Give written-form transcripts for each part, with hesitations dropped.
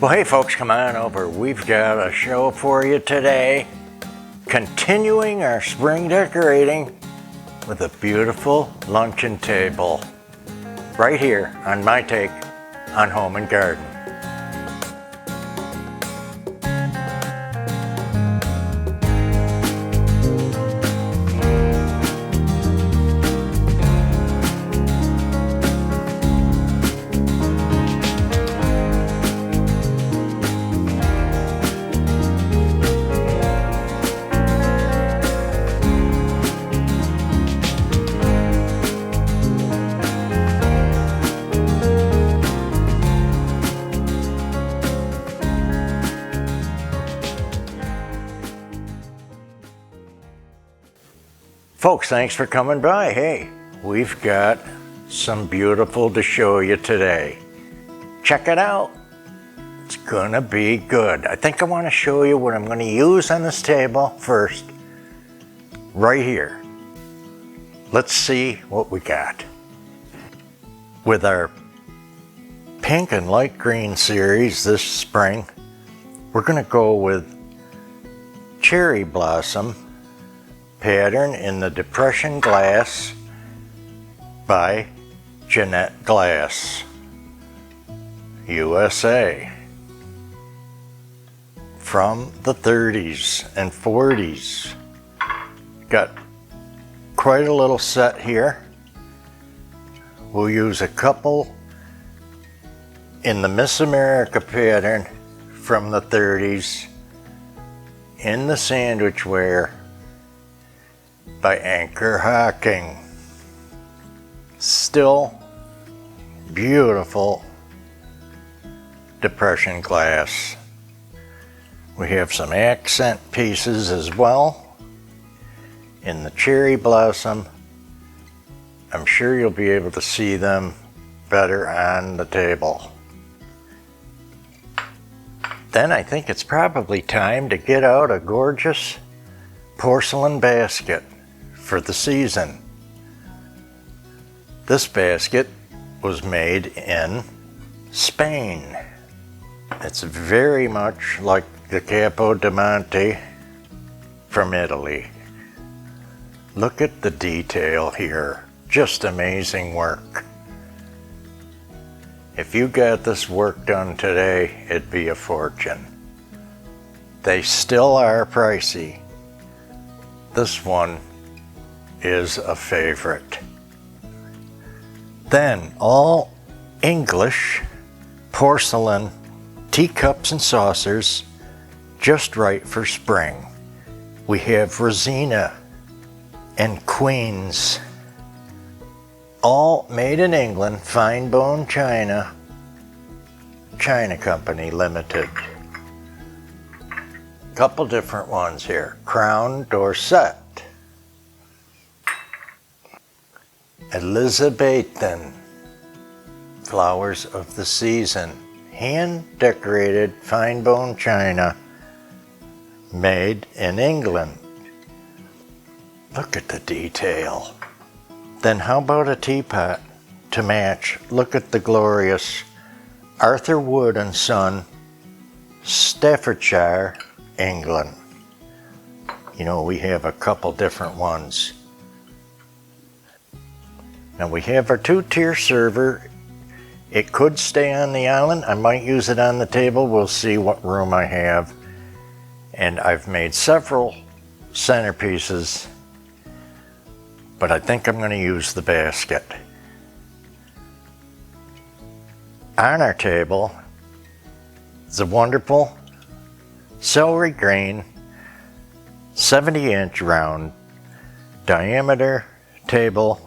Well, hey folks, come on over. We've got a show for you today. Continuing our spring decorating with a beautiful luncheon table. Right here on my take on home and garden. Folks, thanks for coming by. Hey, we've got some beautiful to show you today. Check it out. It's gonna be good. I think I want to show you what I'm going to use on this table first. Right here. Let's see what we got. With our pink and light green series this spring, we're going to go with cherry blossom pattern in the Depression Glass by Jeanette Glass, USA. From the 30s and 40s. Got quite a little set here. We'll use a couple in the Miss America pattern from the 30s in the sandwich ware by Anchor Hocking. Still beautiful Depression glass. We have some accent pieces as well in the cherry blossom. I'm sure you'll be able to see them better on the table. Then I think it's probably time to get out a gorgeous porcelain basket for the season. This basket was made in Spain. It's very much like the Capo di Monte from Italy. Look at the detail here. Just amazing work. If you got this work done today, it'd be a fortune. They still are pricey. This one is a favorite. Then all English porcelain teacups and saucers, just right for spring. We have Rosina and Queens, all made in England, fine bone china, China Company Limited. Couple different ones here. Crown Dorset, Elizabethan, flowers of the season, hand decorated fine bone china, made in England. Look at the detail. Then how about a teapot to match? Look at the glorious Arthur Wood and Son, Staffordshire, England. You know, we have a couple different ones. Now we have our 2-tier server. It could stay on the island. I might use it on the table. We'll see what room I have. And I've made several centerpieces, but I think I'm going to use the basket. On our table is a wonderful celery green 70-inch round diameter table,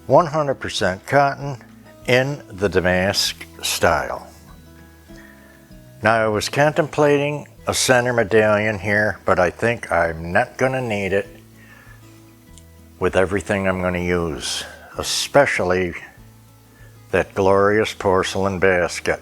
100% cotton in the damask style. Now I was contemplating a center medallion here, but I think I'm not going to need it with everything I'm going to use, especially that glorious porcelain basket.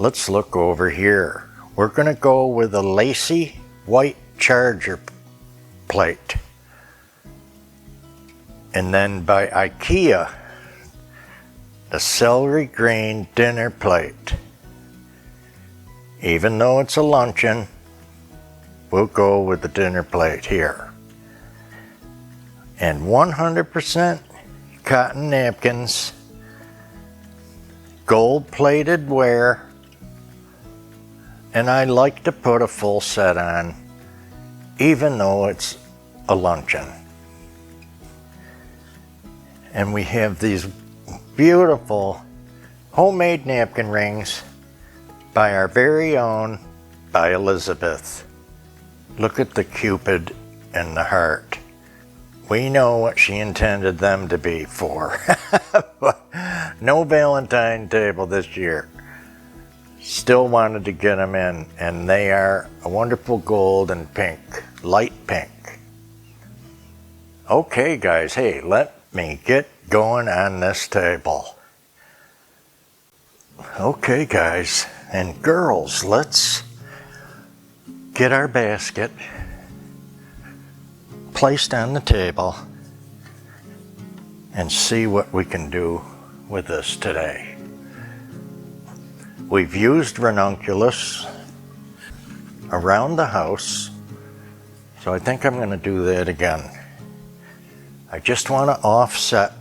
Let's look over here. We're going to go with a lacy white charger plate. And then by IKEA, the celery green dinner plate. Even though it's a luncheon, we'll go with the dinner plate here. And 100% cotton napkins, gold-plated ware, and I like to put a full set on, even though it's a luncheon. And we have these beautiful homemade napkin rings by our very own, by Elizabeth. Look at the Cupid and the heart. We know what she intended them to be for. No Valentine table this year. Still wanted to get them in, and they are a wonderful gold and pink, light pink. Okay guys, hey, let me get going on this table. Okay guys and girls, let's get our basket placed on the table and see what we can do with this today. We've used ranunculus around the house, so I think I'm going to do that again. I just want to offset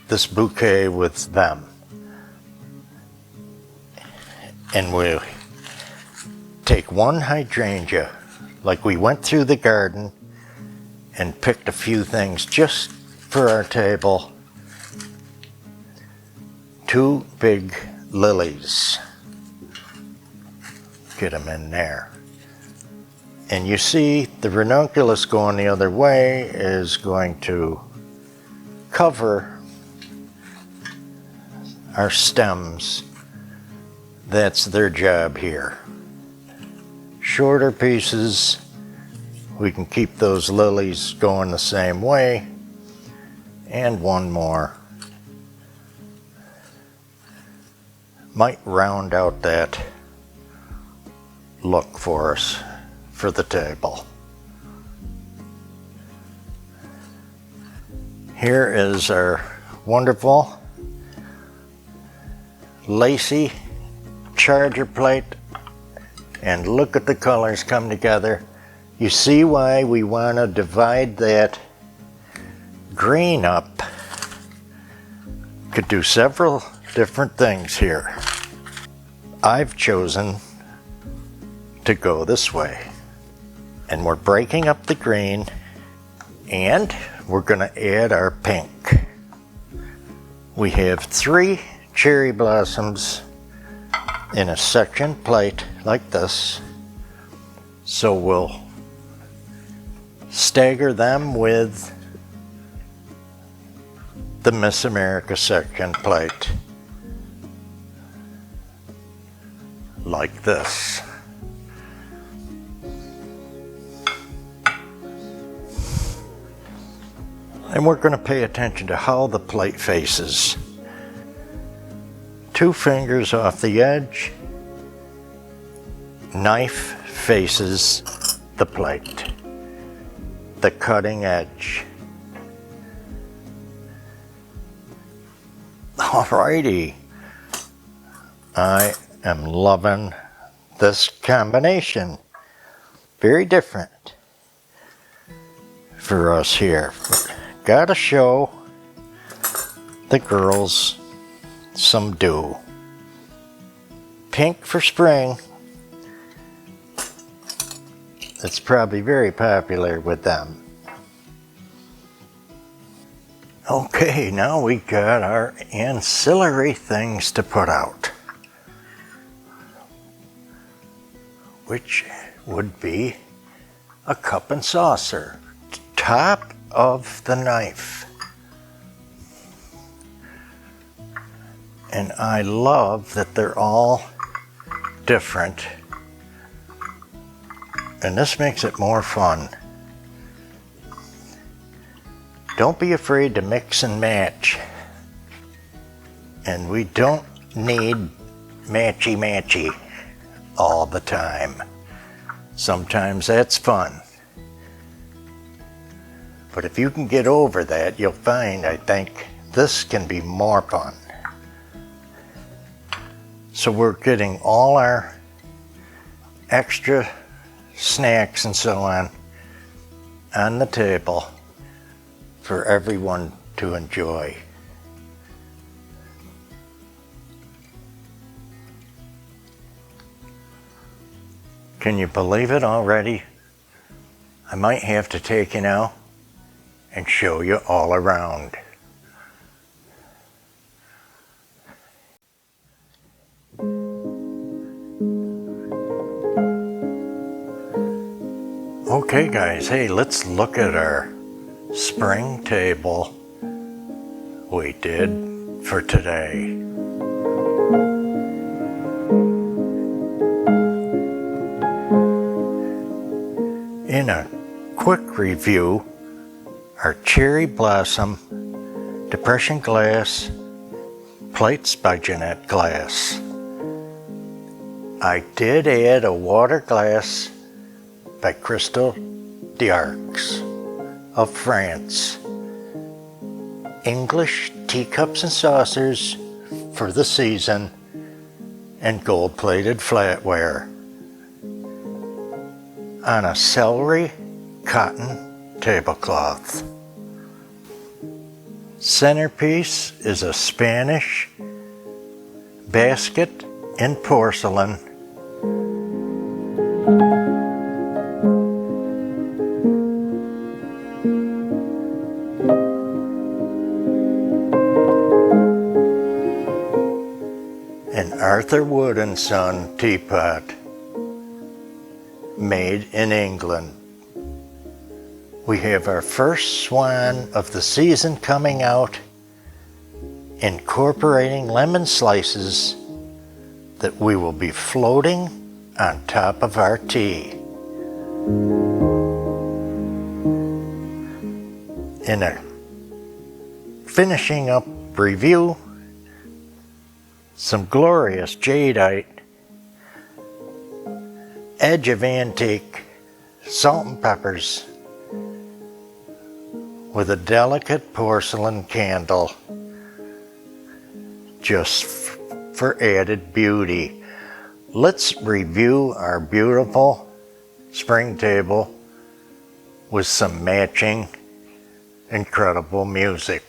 this bouquet with them. And we'll take one hydrangea, like we went through the garden and picked a few things just for our table. 2 big lilies. Get them in there. And you see the ranunculus going the other way is going to cover our stems. That's their job here. Shorter pieces, we can keep those lilies going the same way. And one more. Might round out that look for us for the table. Here is our wonderful lacy charger plate, and look at the colors come together. You see why we want to divide that green up. Could do several different things here. I've chosen to go this way, and we're breaking up the green, and we're going to add our pink. We have 3 cherry blossoms in a section plate like this, so we'll stagger them with the Miss America section plate like this. And we're going to pay attention to how the plate faces. 2 fingers off the edge, knife faces the plate, the cutting edge. Alrighty, I am loving this combination. Very different for us here. Gotta show the girls some dew. Pink for spring. It's probably very popular with them. Okay, now we got our ancillary things to put out, which would be a cup and saucer, top of the knife. And I love that they're all different, and this makes it more fun. Don't be afraid to mix and match. And we don't need matchy-matchy all the time. Sometimes that's fun. But if you can get over that, you'll find, I think, this can be more fun. So we're getting all our extra snacks and so on the table for everyone to enjoy. Can you believe it already? I might have to take you now and show you all around. Okay guys, hey, let's look at our spring table we did for today. In a quick review, our cherry blossom, depression glass, plates by Jeanette glass. I did add a water glass by Crystal d'Arcs of France. English teacups and saucers for the season, and gold-plated flatware. On a celery cotton tablecloth. Centerpiece is a Spanish basket in porcelain. An Arthur Wood and Son teapot, made in England. We have our first swan of the season coming out, incorporating lemon slices that we will be floating on top of our tea. In a finishing up review, some glorious jadeite, edge of antique, salt and peppers, with a delicate porcelain candle, just for added beauty. Let's review our beautiful spring table with some matching incredible music.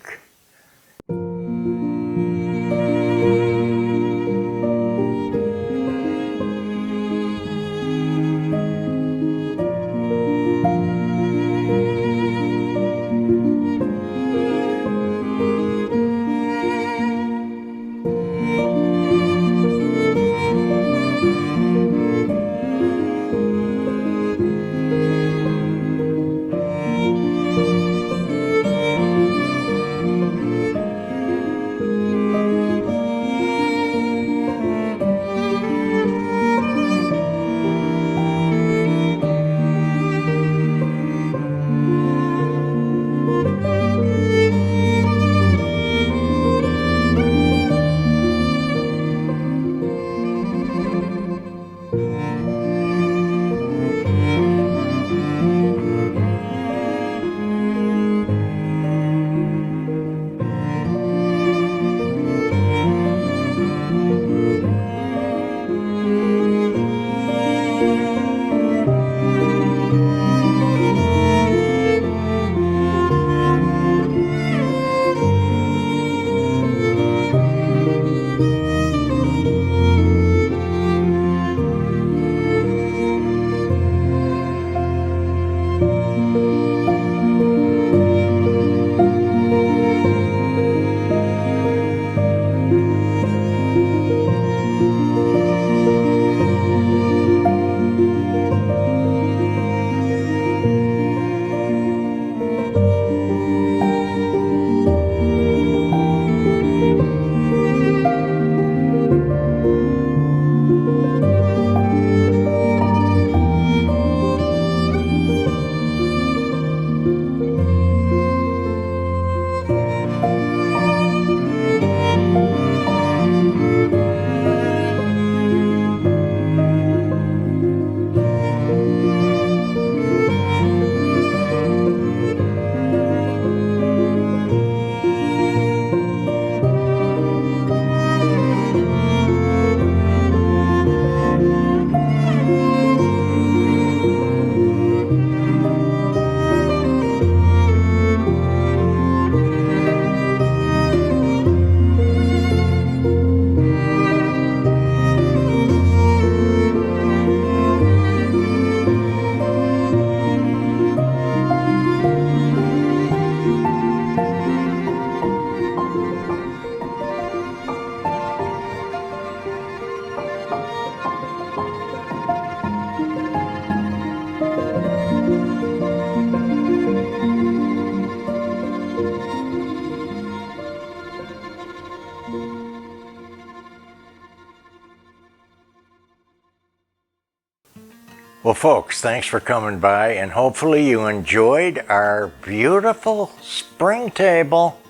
Well, folks, thanks for coming by, and hopefully you enjoyed our beautiful spring table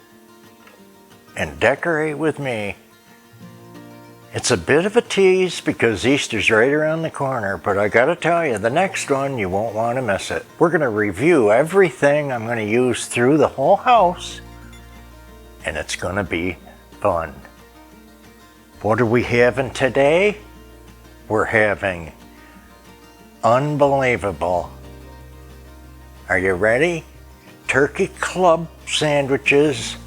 and decorate with me. It's a bit of a tease because Easter's right around the corner, but I gotta tell you, the next one, you won't want to miss it. We're gonna review everything I'm gonna use through the whole house, and it's gonna be fun. What are we having today? We're having unbelievable, are you ready? Turkey club sandwiches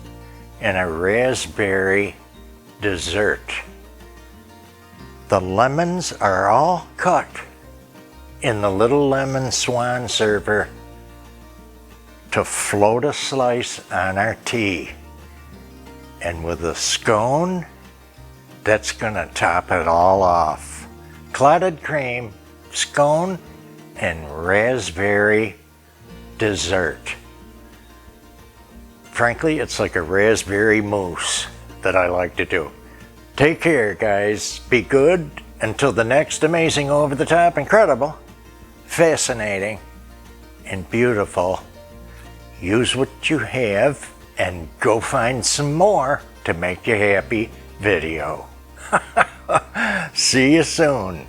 and a raspberry dessert. The lemons are all cut in the little lemon swan server to float a slice on our tea. And with a scone, that's gonna top it all off. Clotted cream, scone, and raspberry dessert. Frankly, it's like a raspberry mousse that I like to do. Take care, guys. Be good until the next amazing, over-the-top, incredible, fascinating, and beautiful. Use what you have and go find some more to make you happy video. See you soon.